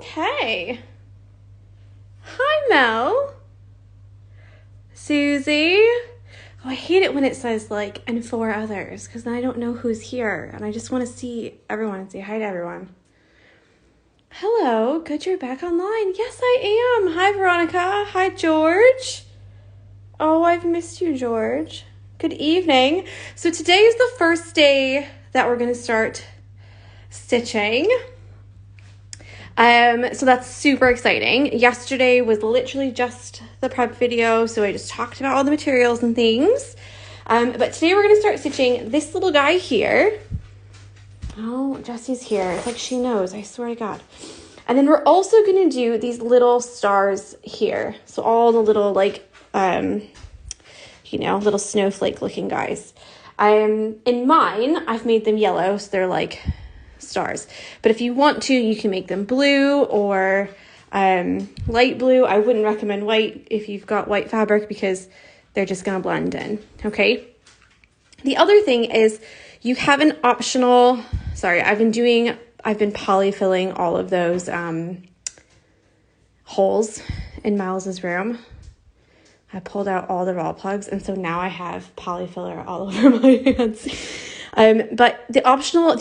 Okay. Hi, Mel. Susie. Oh, I hate it when it says like, and 4 others, because then I don't know who's here, and I just want to see everyone and say hi to everyone. Hello, good you're back online. Yes, I am. Hi, Veronica. Hi, George. Oh, I've missed you, George. Good evening. So today is the first day that we're going to start stitching. So that's super exciting. Yesterday was literally just the prep video, so I just talked about all the materials and things. But today we're going to start stitching this little guy here. Oh, Jessie's here. It's like she knows, I swear to God. And then we're also going to do these little stars here. So all the little like, little snowflake looking guys. In mine, I've made them yellow, so they're like stars. But if you want to, you can make them blue or light blue. I wouldn't recommend white if you've got white fabric because they're just going to blend in, okay? The other thing is you have an optional, I've been polyfilling all of those holes in Miles's room. I pulled out all the raw plugs, and so now I have polyfiller all over my hands. But the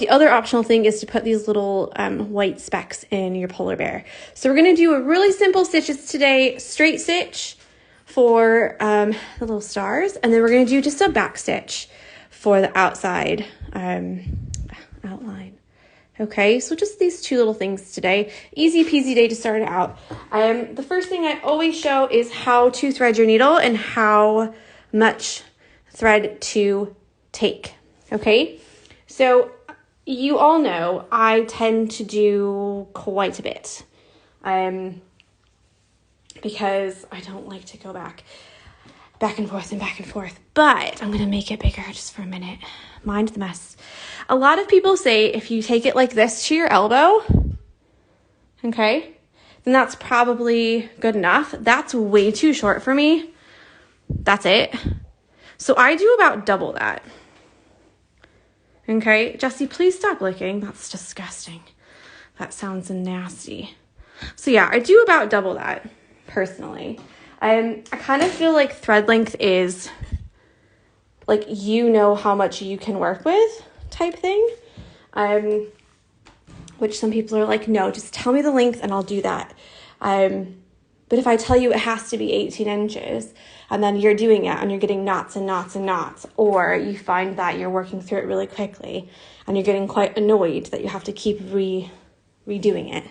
other optional thing is to put these little white specks in your polar bear. So we're going to do a really simple stitches today, straight stitch for the little stars, and then we're going to do just a back stitch for the outside outline. Okay, so just these 2 little things today. Easy peasy day to start it out. The first thing I always show is how to thread your needle and how much thread to take. Okay, so you all know I tend to do quite a bit because I don't like to go back and forth, but I'm going to make it bigger just for a minute. Mind the mess. A lot of people say if you take it like this to your elbow, okay, then that's probably good enough. That's way too short for me. That's it. So I do about double that. Okay, Jessie, please stop licking. That's disgusting. That sounds nasty. So yeah, I do about double that personally. I kind of feel like thread length is like, you know how much you can work with type thing. Which some people are like, no, just tell me the length and I'll do that. But if I tell you it has to be 18 inches and then you're doing it and you're getting knots and knots and knots, or you find that you're working through it really quickly and you're getting quite annoyed that you have to keep redoing it,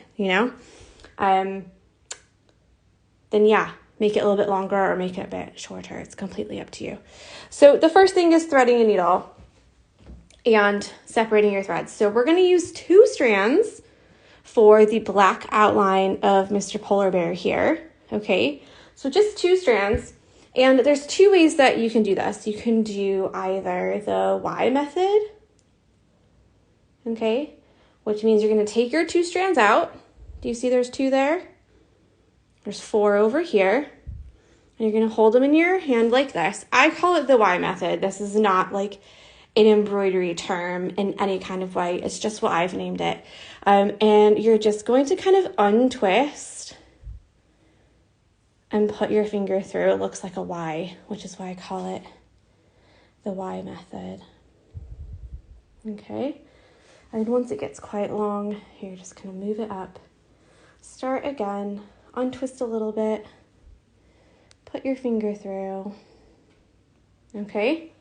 then yeah, make it a little bit longer or make it a bit shorter. It's completely up to you. So the first thing is threading a needle and separating your threads. So we're going to use 2 strands for the black outline of Mr. Polar Bear here. Okay, so just 2 strands. And there's 2 ways that you can do this. You can do either the Y method, okay, which means you're going to take your 2 strands out. Do you see there's 2 there? There's 4 over here, and you're going to hold them in your hand like this. I call it the Y method. This is not like an embroidery term in any kind of way. It's just what I've named it. And you're just going to kind of untwist and put your finger through. It looks like a Y, which is why I call it the Y method. Okay, and once it gets quite long, you're just going to move it up. Start again. Untwist a little bit, put your finger through, okay?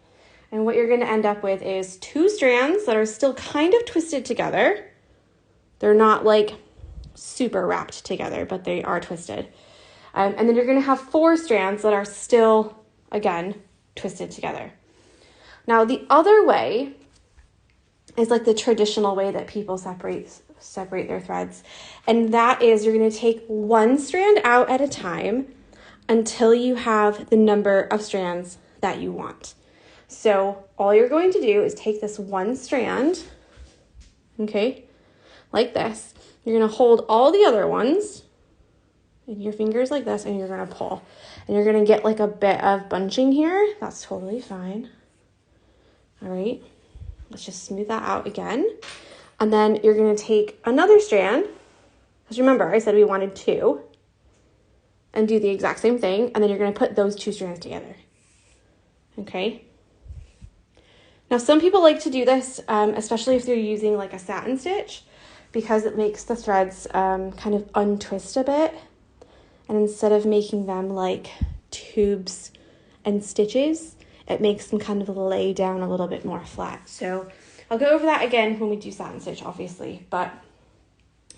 And what you're gonna end up with is 2 strands that are still kind of twisted together. They're not like super wrapped together, but they are twisted. And then you're gonna have 4 strands that are still, again, twisted together. Now, the other way is like the traditional way that people separate their threads. And that is you're going to take 1 strand out at a time until you have the number of strands that you want. So all you're going to do is take this 1 strand, okay, like this. You're going to hold all the other ones in your fingers like this, and you're going to pull. And you're going to get like a bit of bunching here. That's totally fine. All right. Let's just smooth that out again. And then you're going to take another strand Because remember, I said we wanted 2. And do the exact same thing. And then you're going to put those 2 strands together. Okay. Now, some people like to do this, especially if they're using like a satin stitch, because it makes the threads kind of untwist a bit. And instead of making them like tubes and stitches, it makes them kind of lay down a little bit more flat. So I'll go over that again when we do satin stitch, obviously, but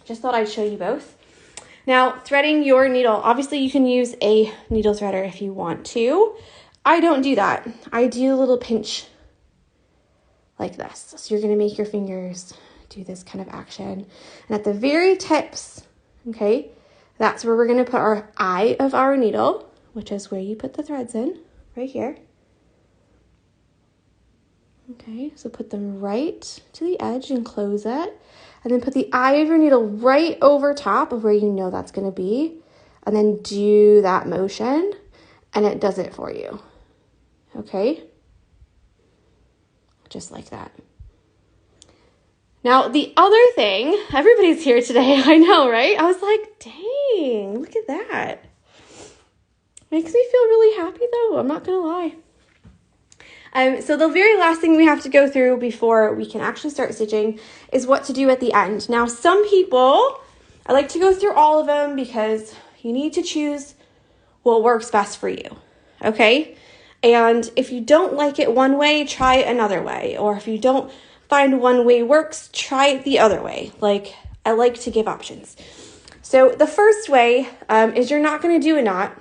just thought I'd show you both. Now, threading your needle, obviously you can use a needle threader if you want to. I don't do that. I do a little pinch like this. So you're going to make your fingers do this kind of action. And at the very tips, okay, that's where we're going to put our eye of our needle, which is where you put the threads in, right here. Okay, so put them right to the edge and close it. And then put the eye of your needle right over top of where you know that's going to be. And then do that motion, and it does it for you. Okay? Just like that. Now, the other thing, everybody's here today, I know, right? I was like, dang, look at that. Makes me feel really happy, though. I'm not going to lie. So the very last thing we have to go through before we can actually start stitching is what to do at the end. Now, some people, I like to go through all of them because you need to choose what works best for you, okay? And if you don't like it one way, try it another way. Or if you don't find one way works, try it the other way. Like, I like to give options. So the first way is you're not going to do a knot.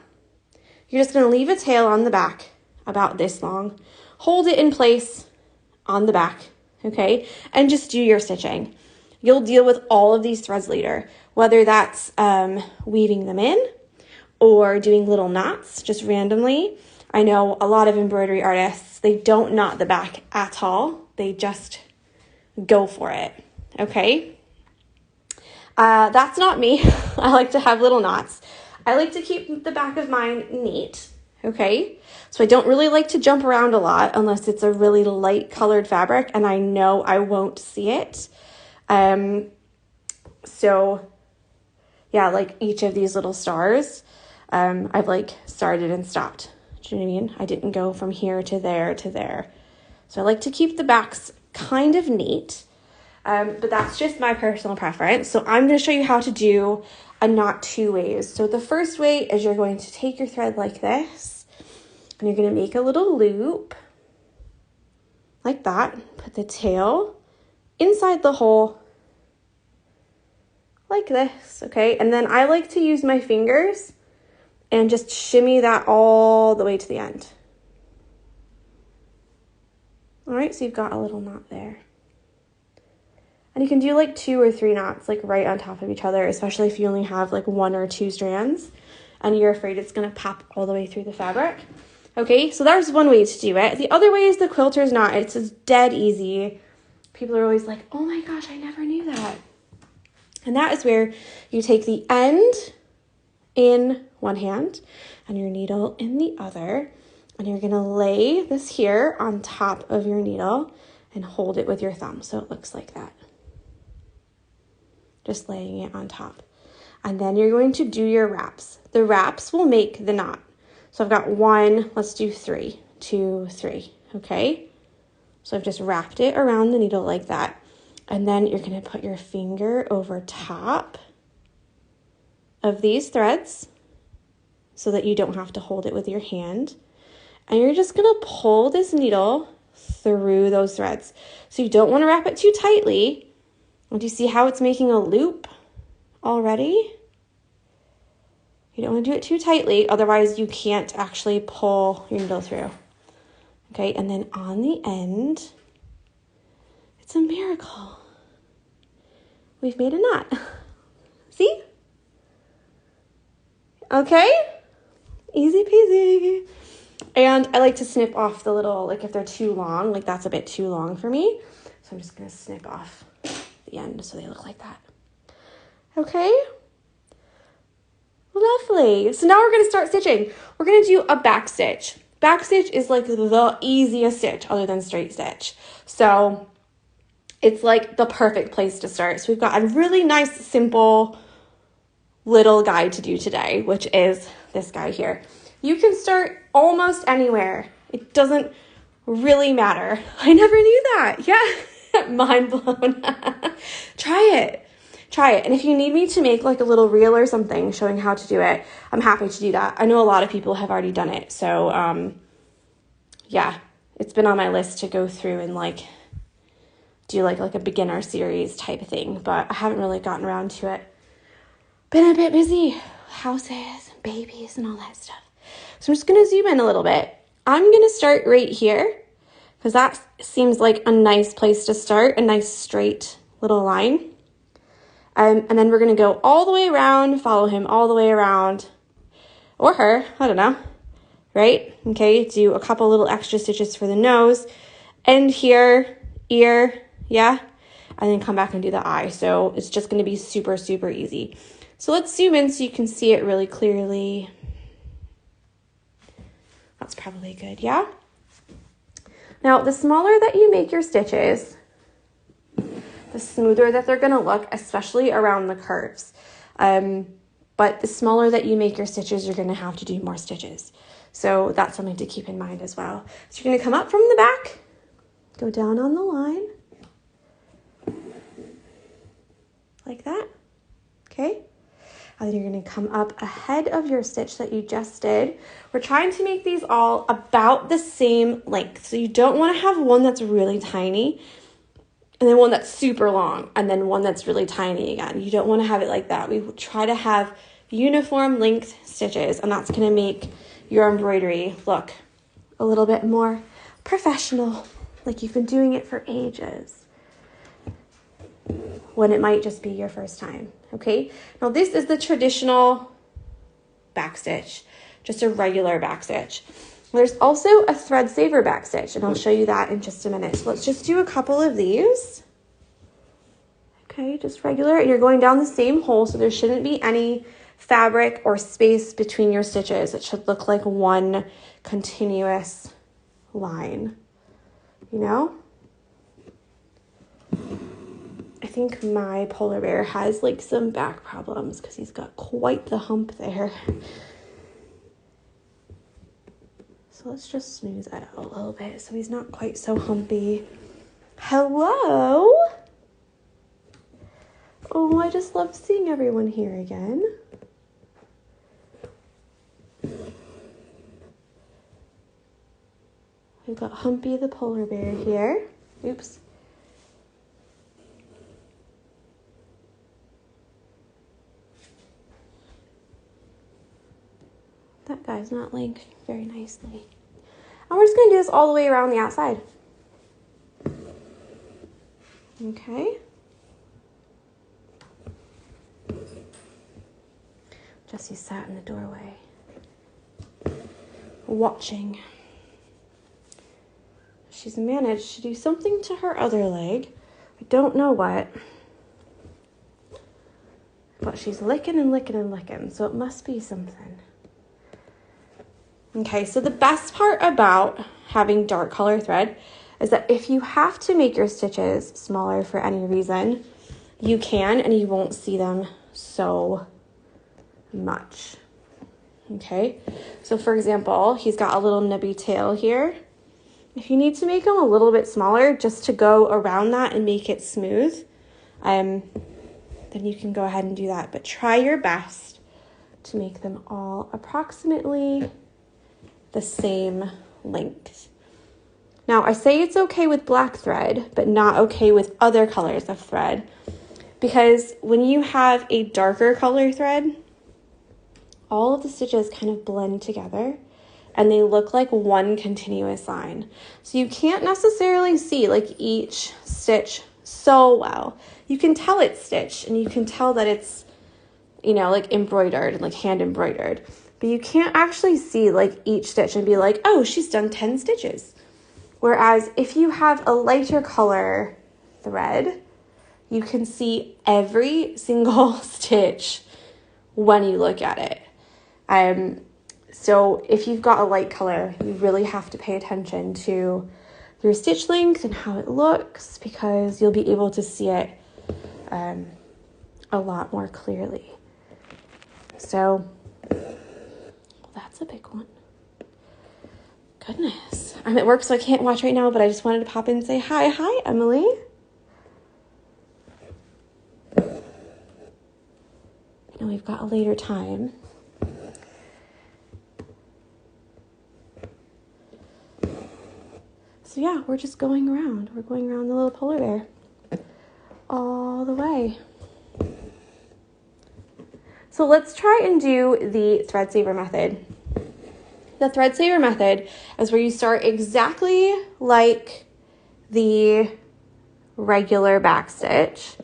You're just going to leave a tail on the back about this long. Hold it in place on the back, okay? And just do your stitching. You'll deal with all of these threads later, whether that's weaving them in or doing little knots just randomly. I know a lot of embroidery artists, they don't knot the back at all. They just go for it, okay? That's not me. I like to have little knots. I like to keep the back of mine neat, okay? So I don't really like to jump around a lot unless it's a really light colored fabric and I know I won't see it. So yeah, like each of these little stars, I've like started and stopped. Do you know what I mean? I didn't go from here to there to there. So I like to keep the backs kind of neat, but that's just my personal preference. So I'm going to show you how to do a knot 2 ways. So the first way is you're going to take your thread like this. And you're going to make a little loop like that. Put the tail inside the hole like this, okay? And then I like to use my fingers and just shimmy that all the way to the end. All right, so you've got a little knot there. And you can do like 2 or 3 knots like right on top of each other, especially if you only have like 1 or 2 strands and you're afraid it's going to pop all the way through the fabric. Okay, so there's one way to do it. The other way is the quilter's knot. It's just dead easy. People are always like, oh my gosh, I never knew that. And that is where you take the end in one hand and your needle in the other. And you're gonna lay this here on top of your needle and hold it with your thumb. So it looks like that. Just laying it on top. And then you're going to do your wraps. The wraps will make the knot. So I've got 1, let's do 3, 2, 3, okay? So I've just wrapped it around the needle like that. And then you're gonna put your finger over top of these threads so that you don't have to hold it with your hand. And you're just gonna pull this needle through those threads. So you don't wanna wrap it too tightly. Do you see how it's making a loop already? You don't want to do it too tightly, otherwise you can't actually pull your needle through. Okay, and then on the end, it's a miracle. We've made a knot. See? Okay? Easy peasy. And I like to snip off the little, like if they're too long, like that's a bit too long for me. So I'm just going to snip off the end so they look like that. Okay? Lovely. So now we're going to start stitching. We're going to do a back stitch. Back stitch is like the easiest stitch other than straight stitch. So it's like the perfect place to start. So we've got a really nice, simple little guy to do today, which is this guy here. You can start almost anywhere. It doesn't really matter. I never knew that. Yeah, mind blown. Try it. And if you need me to make like a little reel or something showing how to do it, I'm happy to do that. I know a lot of people have already done it. So yeah, it's been on my list to go through and like do like a beginner series type of thing, but I haven't really gotten around to it. Been a bit busy, houses and babies and all that stuff. So I'm just going to zoom in a little bit. I'm going to start right here because that seems like a nice place to start, a nice straight little line. And then we're going to go all the way around, follow him all the way around, or her, I don't know, right? Okay, do a couple little extra stitches for the nose, end here, ear, yeah, and then come back and do the eye. So it's just going to be super, super easy. So let's zoom in so you can see it really clearly. That's probably good, yeah? Now, the smaller that you make your stitches, the smoother that they're going to look, especially around the curves. But the smaller that you make your stitches, you're going to have to do more stitches. So that's something to keep in mind as well. So you're going to come up from the back, go down on the line, like that, okay? And then you're going to come up ahead of your stitch that you just did. We're trying to make these all about the same length. So you don't want to have one that's really tiny and then one that's super long and then one that's really tiny again. You don't want to have it like that. We try to have uniform length stitches, and that's going to make your embroidery look a little bit more professional, like you've been doing it for ages, when it might just be your first time, okay? Now this is the traditional backstitch, just a regular backstitch. There's also a thread saver backstitch, and I'll show you that in just a minute. So let's just do a couple of these. Okay, just regular, and you're going down the same hole, so there shouldn't be any fabric or space between your stitches. It should look like one continuous line, you know? I think my polar bear has like some back problems because he's got quite the hump there. So let's just smooth that out a little bit so he's not quite so humpy. Hello? Oh, I just love seeing everyone here again. We've got Humpy the polar bear here. Oops. That guy's not laying very nicely. And we're just going to do this all the way around the outside. Okay. Jessie sat in the doorway, watching. She's managed to do something to her other leg. I don't know what. But she's licking and licking and licking, so it must be something. Okay, so the best part about having dark color thread is that if you have to make your stitches smaller for any reason, you can, and you won't see them so much. Okay, so for example, he's got a little nubby tail here. If you need to make them a little bit smaller just to go around that and make it smooth, then you can go ahead and do that. But try your best to make them all approximately the same length. Now, I say it's okay with black thread, but not okay with other colors of thread, because when you have a darker color thread, all of the stitches kind of blend together and they look like one continuous line. So you can't necessarily see like each stitch so well. You can tell it's stitched and you can tell that it's, you know, like embroidered, like hand embroidered, but you can't actually see like each stitch and be like, oh, she's done 10 stitches. Whereas if you have a lighter color thread, you can see every single stitch when you look at it. So if you've got a light color, you really have to pay attention to your stitch length and how it looks, because you'll be able to see it a lot more clearly. So that's a big one. Goodness. I'm at work, so I can't watch right now, but I just wanted to pop in and say hi. Hi, Emily. I know we've got a later time. So yeah, we're just going around. We're going around the little polar bear all the way. So let's try and do the thread saver method. The thread saver method is where you start exactly like the regular backstitch,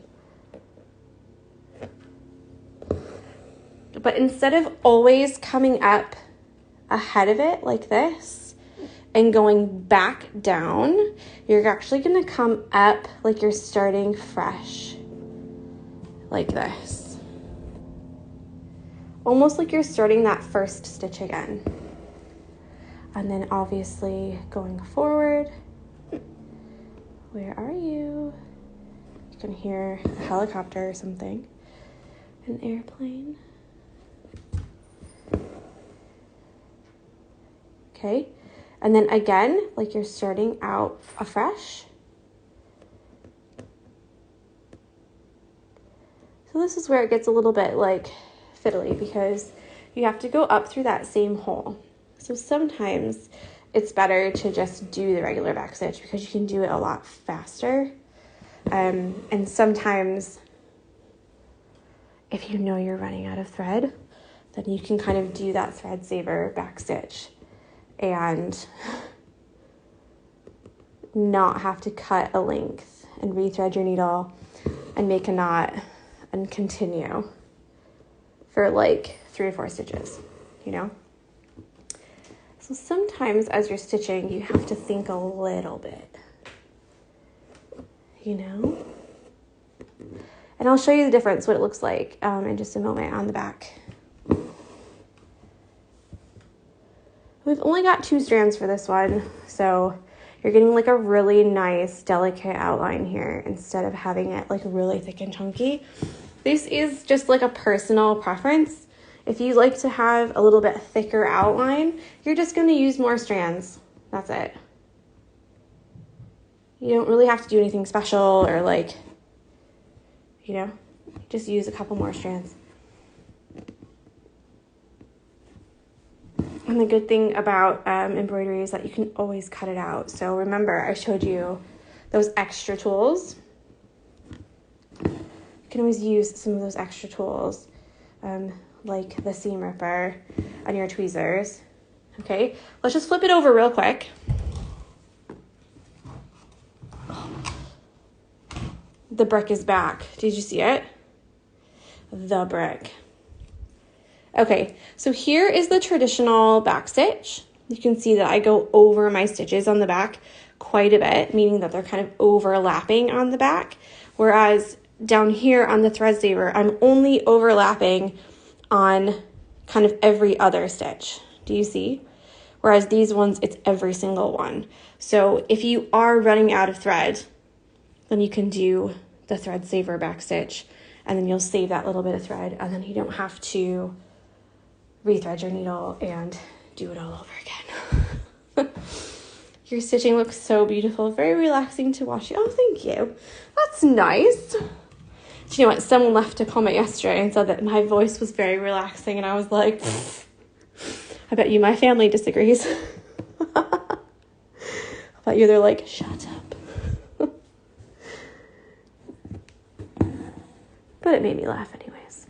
but instead of always coming up ahead of it like this and going back down, you're actually going to come up like you're starting fresh, like this. Almost like you're starting that first stitch again. And then obviously going forward, where are you? You can hear a helicopter or something, an airplane. Okay, and then again, like you're starting out afresh. So this is where it gets a little bit like fiddly because you have to go up through that same hole. So sometimes it's better to just do the regular backstitch because you can do it a lot faster. And sometimes if you know you're running out of thread, then you can kind of do that thread saver backstitch and not have to cut a length and rethread your needle and make a knot and continue for like 3 or 4 stitches, you know? So sometimes as you're stitching, you have to think a little bit, you know? And I'll show you the difference, what it looks like in just a moment on the back. We've only got 2 strands for this one, so you're getting like a really nice, delicate outline here instead of having it like really thick and chunky. This is just like a personal preference. If you like to have a little bit thicker outline, you're just going to use more strands. That's it. You don't really have to do anything special or like, you know, just use a couple more strands. And the good thing about embroidery is that you can always cut it out. So remember, I showed you those extra tools. You can always use some of those extra tools, like the seam ripper and your tweezers. Okay, let's just flip it over real quick. The brick is back. Did you see it? The brick. Okay, so here is the traditional backstitch. You can see that I go over my stitches on the back quite a bit, meaning that they're kind of overlapping on the back. Whereas down here on the thread saver, I'm only overlapping on kind of every other stitch. Do you see? Whereas these ones, it's every single one. So if you are running out of thread, then you can do the thread saver backstitch, and then you'll save that little bit of thread, and then you don't have to rethread your needle and do it all over again. Your stitching looks so beautiful, very relaxing to watch. Oh, thank you. That's nice. Do you know what? Someone left a comment yesterday and said that my voice was very relaxing, and I was like, I bet you my family disagrees. I bet you they're like, shut up. But it made me laugh anyways.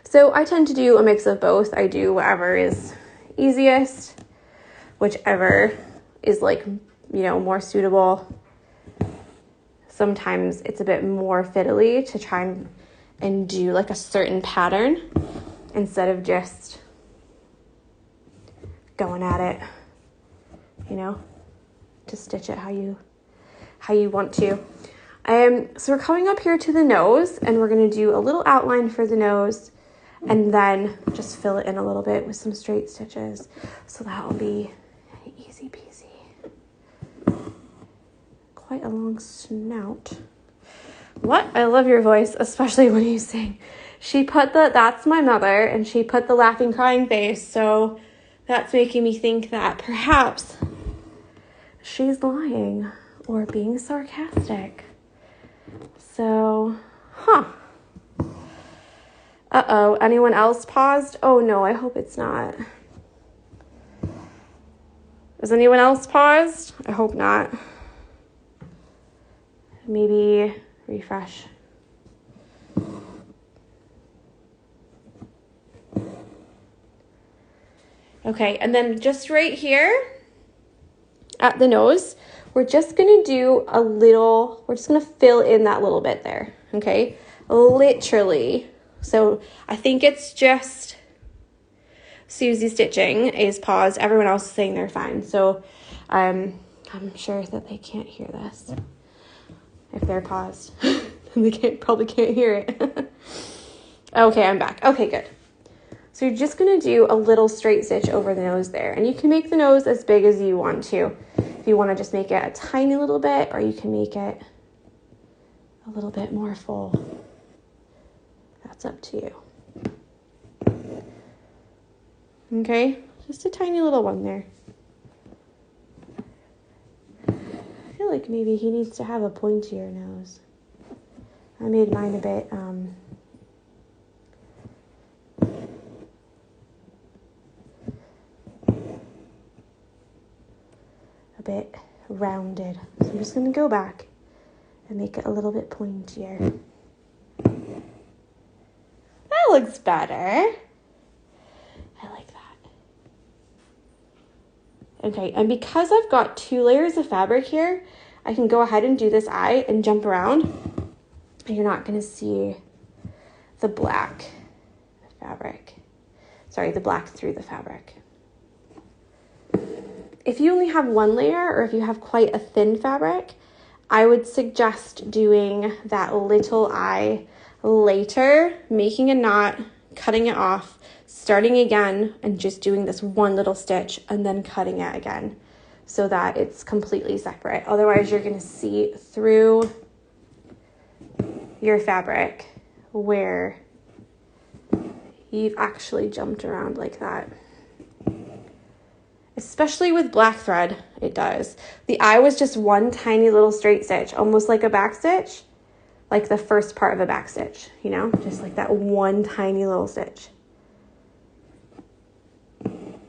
So I tend to do a mix of both. I do whatever is easiest, whichever is like, you know, more suitable. Sometimes it's a bit more fiddly to try and do like a certain pattern instead of just going at it, you know, to stitch it how you want to. So we're coming up here to the nose, and we're going to do a little outline for the nose and then just fill it in a little bit with some straight stitches. So that will be easy peasy. Quite a long snout. What? I love your voice, especially when you sing. She put that's my mother, and she put the laughing, crying face, so that's making me think that perhaps she's lying or being sarcastic. So, Uh-oh, anyone else paused? Oh no, I hope it's not. Is anyone else paused? I hope not. Maybe refresh. Okay, and then just right here at the nose, we're just gonna do we're just gonna fill in that little bit there, okay? Literally. So I think it's just Susie Stitching is paused. Everyone else is saying they're fine. So I'm sure that they can't hear this. If they're paused, they probably can't hear it. Okay, I'm back. Okay, good. So you're just going to do a little straight stitch over the nose there. And you can make the nose as big as you want to. If you want to just make it a tiny little bit, or you can make it a little bit more full. That's up to you. Okay, just a tiny little one there. I feel like maybe he needs to have a pointier nose. I made mine a bit rounded. So I'm just going to go back and make it a little bit pointier. That looks better. I like that. Okay, and because I've got 2 layers of fabric here, I can go ahead and do this eye and jump around. And you're not going to see the black fabric. Sorry, the black through the fabric. If you only have 1 layer, or if you have quite a thin fabric, I would suggest doing that little eye later, making a knot, cutting it off, starting again, and just doing this one little stitch and then cutting it again so that it's completely separate. Otherwise, you're going to see through your fabric where you've actually jumped around like that. Especially with black thread, it does. The eye was just one tiny little straight stitch, almost like a backstitch, like the first part of a backstitch, you know, just like that one tiny little stitch. And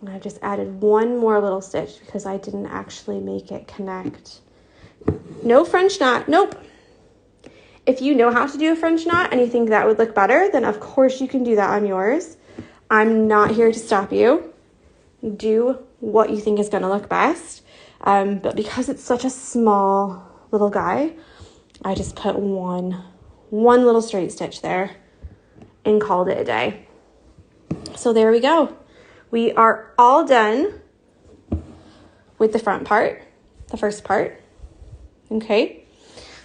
I just added one more little stitch because I didn't actually make it connect. No French knot, nope. If you know how to do a French knot and you think that would look better, then of course you can do that on yours. I'm not here to stop you. Do what you think is going to look best. But because it's such a small little guy, I just put one little straight stitch there and called it a day. So there we go. We are all done with the front part, the first part. Okay.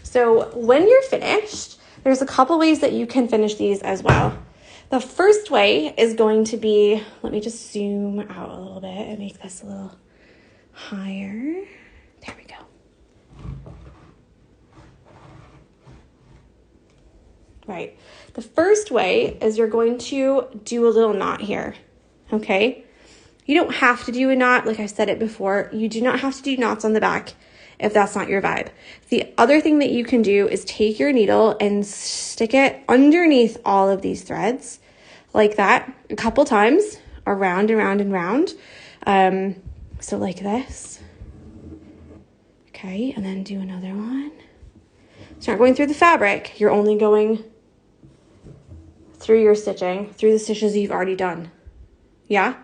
So when you're finished, there's a couple ways that you can finish these as well. The first way is going to be, let me just zoom out a little bit and make this a little higher. There we go. Right. The first way is you're going to do a little knot here. Okay. You don't have to do a knot. Like I said it before, you do not have to do knots on the back if that's not your vibe. The other thing that you can do is take your needle and stick it underneath all of these threads like that a couple times, around and round and round. So like this. Okay, and then do another one. So you're not going through the fabric, you're only going through your stitching, through the stitches you've already done. Yeah?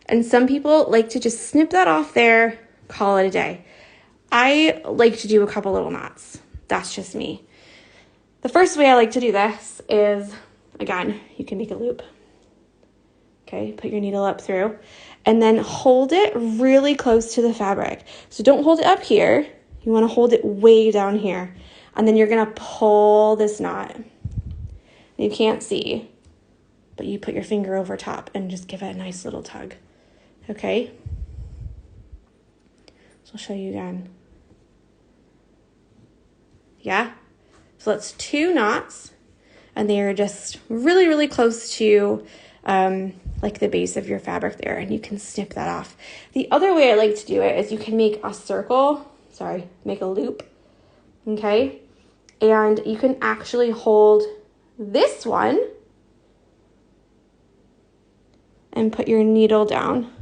And some people like to just snip that off there, call it a day. I like to do a couple little knots. That's just me. The first way I like to do this is, again, you can make a loop. Okay, put your needle up through and then hold it really close to the fabric. So don't hold it up here. You want to hold it way down here. And then you're going to pull this knot. You can't see, but you put your finger over top and just give it a nice little tug. Okay? So I'll show you again. Yeah? So that's 2 knots, and they are just really, really close to like the base of your fabric there, and you can snip that off. The other way I like to do it is you can make a circle, make a loop, okay? And you can actually hold this one and put your needle down.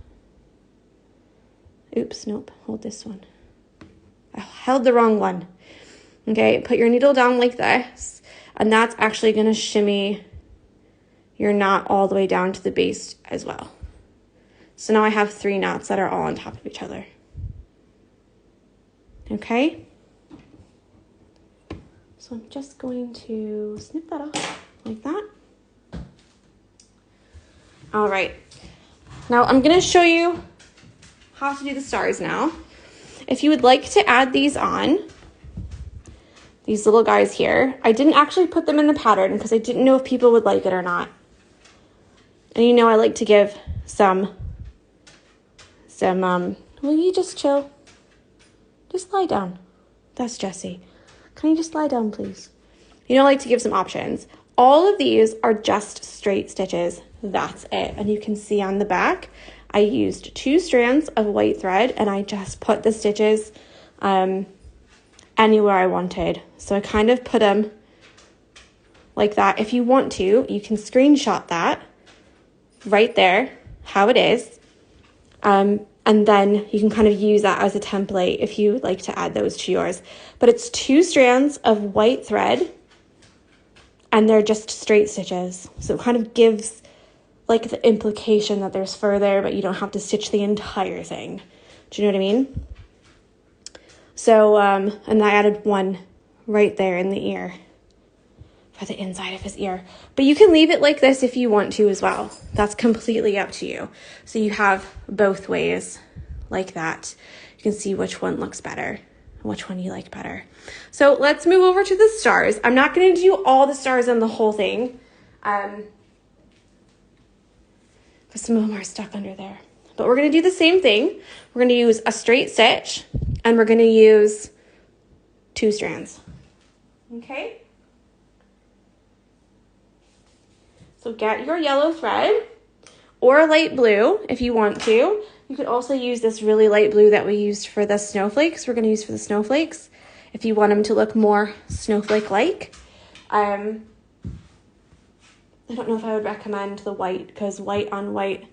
Oops, nope, hold this one. I held the wrong one. Okay, put your needle down like this, and that's actually gonna shimmy your knot all the way down to the base as well. So now I have 3 knots that are all on top of each other. Okay? So I'm just going to snip that off like that. All right, now I'm gonna show you how to do the stars now. If you would like to add these on, these little guys here, I didn't actually put them in the pattern because I didn't know if people would like it or not. And you know I like to give some, will you just chill? Just lie down. That's Jessie. Can you just lie down, please? You know I like to give some options. All of these are just straight stitches. That's it. And you can see on the back, I used 2 strands of white thread, and I just put the stitches anywhere I wanted. So I kind of put them like that. If you want to, you can screenshot that right there, how it is. And then you can kind of use that as a template if you would like to add those to yours. But it's 2 strands of white thread, and they're just straight stitches. So it kind of gives like the implication that there's further, but you don't have to stitch the entire thing. Do you know what I mean? So, and I added 1 right there in the ear, for the inside of his ear. But you can leave it like this if you want to as well. That's completely up to you. So you have both ways like that. You can see which one looks better, which one you like better. So let's move over to the stars. I'm not going to do all the stars on the whole thing, because some of them are stuck under there. But we're going to do the same thing. We're going to use a straight stitch, and we're going to use 2 strands. Okay? So get your yellow thread, or light blue if you want to. You could also use this really light blue that we used for the snowflakes. We're going to use for the snowflakes if you want them to look more snowflake-like. I don't know if I would recommend the white, because white on white,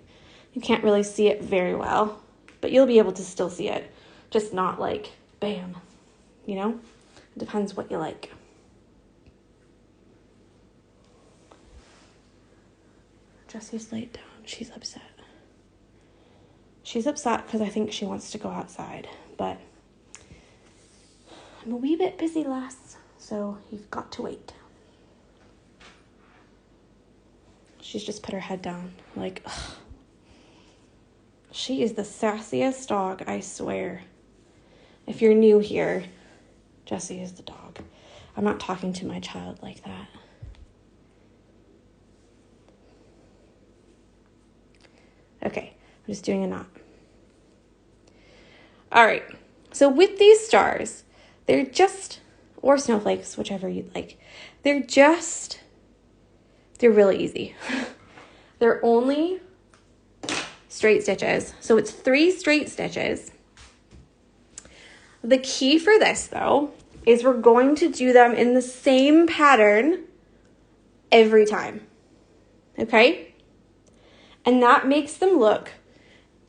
you can't really see it very well, but you'll be able to still see it, just not like bam, you know? It depends what you like. Jessie's laid down. She's upset. She's upset because I think she wants to go outside, but I'm a wee bit busy, lass, so you've got to wait. She's just put her head down, like, ugh. She is the sassiest dog, I swear. If you're new here, Jessie is the dog. I'm not talking to my child like that. Okay, I'm just doing a knot. All right, so with these stars, they're just, or snowflakes, whichever you'd like, they're really easy. They're only straight stitches, so it's 3 straight stitches. The key for this, though, is we're going to do them in the same pattern every time, okay? And that makes them look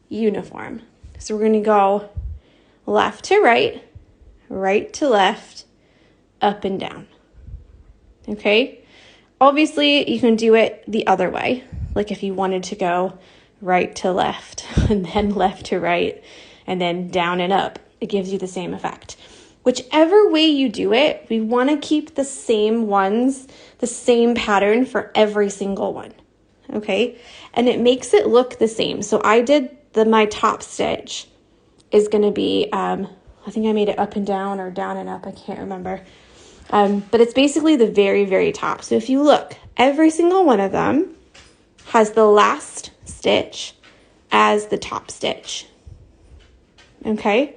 uniform. So we're going to go left to right, right to left, up and down, okay? Obviously, you can do it the other way, like if you wanted to go right to left and then left to right and then down and up, it gives you the same effect. Whichever way you do it, we want to keep the same ones, the same pattern for every single one, okay? And it makes it look the same. So I did my top stitch is going to be, I think I made it up and down or down and up, I can't remember. But it's basically the very, very top. So if you look, every single one of them has the last stitch as the top stitch, okay?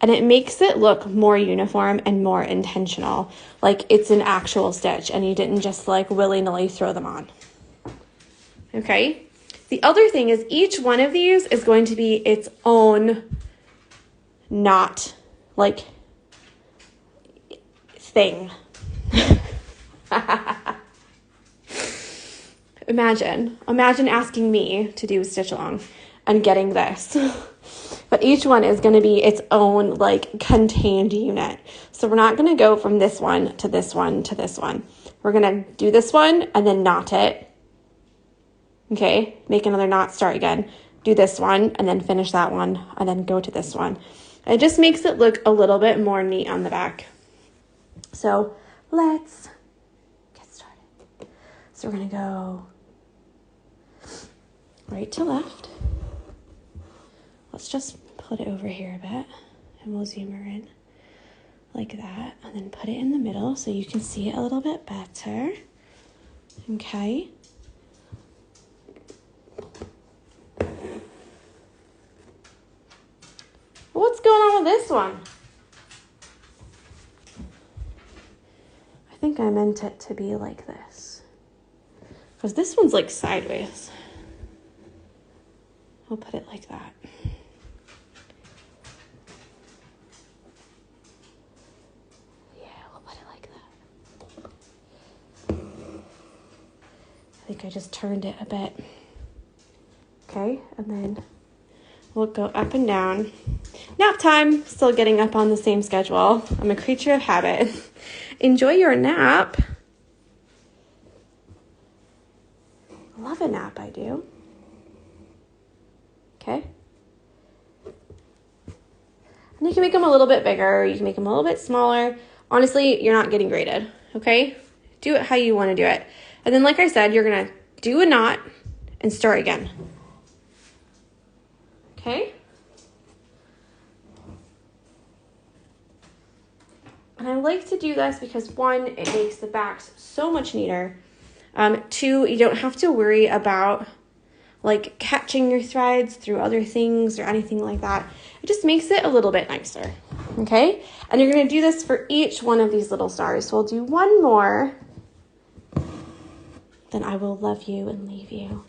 and it makes it look more uniform and more intentional, like it's an actual stitch and you didn't just like willy-nilly throw them on. Okay? The other thing is each one of these is going to be its own knot, like, thing. Imagine asking me to do stitch along and getting this. But each one is going to be its own like contained unit. So we're not going to go from this one to this one to this one. We're going to do this one and then knot it. Okay, make another knot, start again. Do this one and then finish that one and then go to this one. It just makes it look a little bit more neat on the back. So let's get started. So we're going to go right to left. Let's just put it over here a bit and we'll zoom her in like that and then put it in the middle so you can see it a little bit better. Okay. What's going on with this one? I think I meant it to be like this because this one's like sideways. We'll put it like that. Yeah, we'll put it like that. I think I just turned it a bit. Okay, and then we'll go up and down. Nap time, still getting up on the same schedule. I'm a creature of habit. Enjoy your nap. Love a nap, I do. Okay. And you can make them a little bit bigger. You can make them a little bit smaller. Honestly, you're not getting graded, okay? Do it how you want to do it. And then, like I said, you're going to do a knot and start again. Okay? And I like to do this because, one, it makes the backs so much neater. Two, you don't have to worry about like catching your threads through other things or anything like that. It just makes it a little bit nicer, okay? And you're gonna do this for each one of these little stars. So we'll do one more, then I will love you and leave you.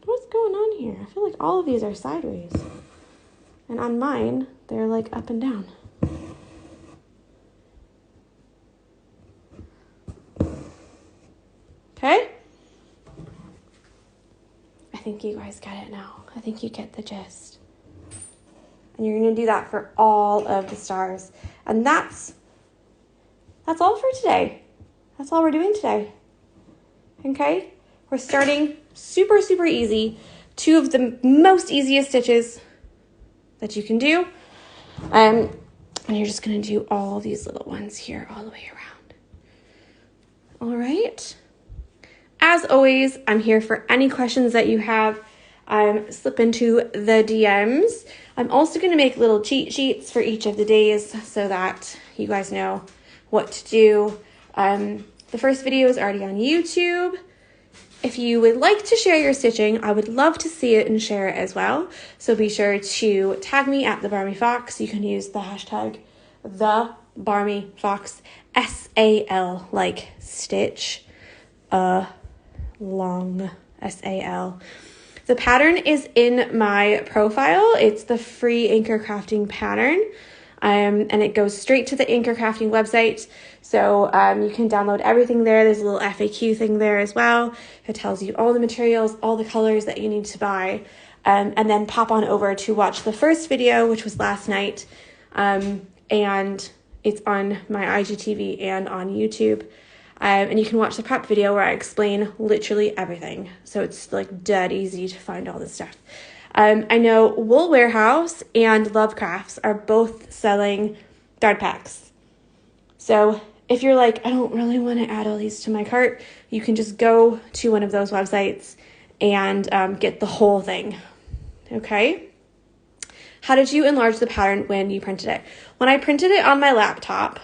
What's going on here? I feel like all of these are sideways. And on mine, they're like up and down. Okay? I think you guys get it now. I think you get the gist. And you're going to do that for all of the stars. And that's all for today. That's all we're doing today. Okay? We're starting super, super easy. Two of the most easiest stitches that you can do. And you're just going to do all these little ones here all the way around. All right. As always, I'm here for any questions that you have. Slip into the DMs. I'm also going to make little cheat sheets for each of the days so that you guys know what to do. The first video is already on YouTube. If you would like to share your stitching, I would love to see it and share it as well. So be sure to tag me at The Barmy Fox. You can use the hashtag The Barmy Fox, SAL, like stitch, long, SAL. The pattern is in my profile. It's the free anchor crafting pattern. And it goes straight to the anchor crafting website. So you can download everything there. There's a little FAQ thing there as well. It tells you all the materials, all the colors that you need to buy. And then pop on over to watch the first video, which was last night. And it's on my IGTV and on YouTube. And you can watch the prep video where I explain literally everything. So it's like dead easy to find all this stuff. I know Wool Warehouse and Love Crafts are both selling thread packs. So if you're like, I don't really want to add all these to my cart, you can just go to one of those websites and get the whole thing. Okay? How did you enlarge the pattern when you printed it? When I printed it on my laptop,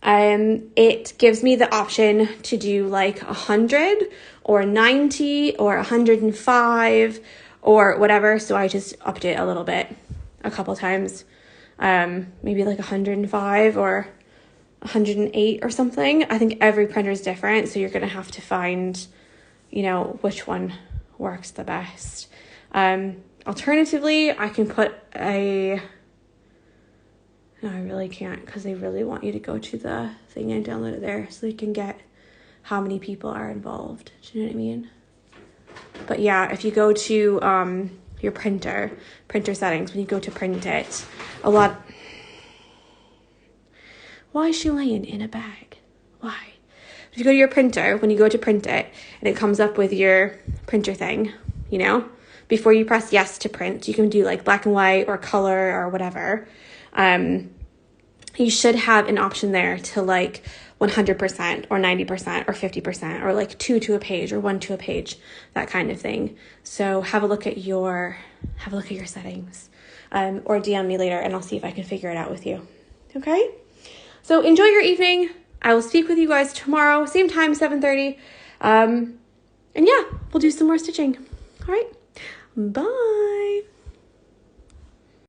It gives me the option to do like 100 or 90 or 105 or whatever. So I just upped it a little bit a couple times, maybe like 105 or 108 or something. I think every printer is different, so you're going to have to find, you know, which one works the best. Alternatively, I can put no, I really can't, because they really want you to go to the thing and download it there so you can get how many people are involved. Do you know what I mean? But yeah, if you go to your printer settings, when you go to print it, why is she laying in a bag? Why? If you go to your printer, when you go to print it, and it comes up with your printer thing, you know, before you press yes to print, you can do like black and white or color or whatever. You should have an option there to like 100% or 90% or 50% or like 2 to a page or 1 to a page, that kind of thing. So have a look at your settings, or DM me later and I'll see if I can figure it out with you. Okay? So enjoy your evening. I will speak with you guys tomorrow, same time, 7:30. And yeah, we'll do some more stitching. All right. Bye.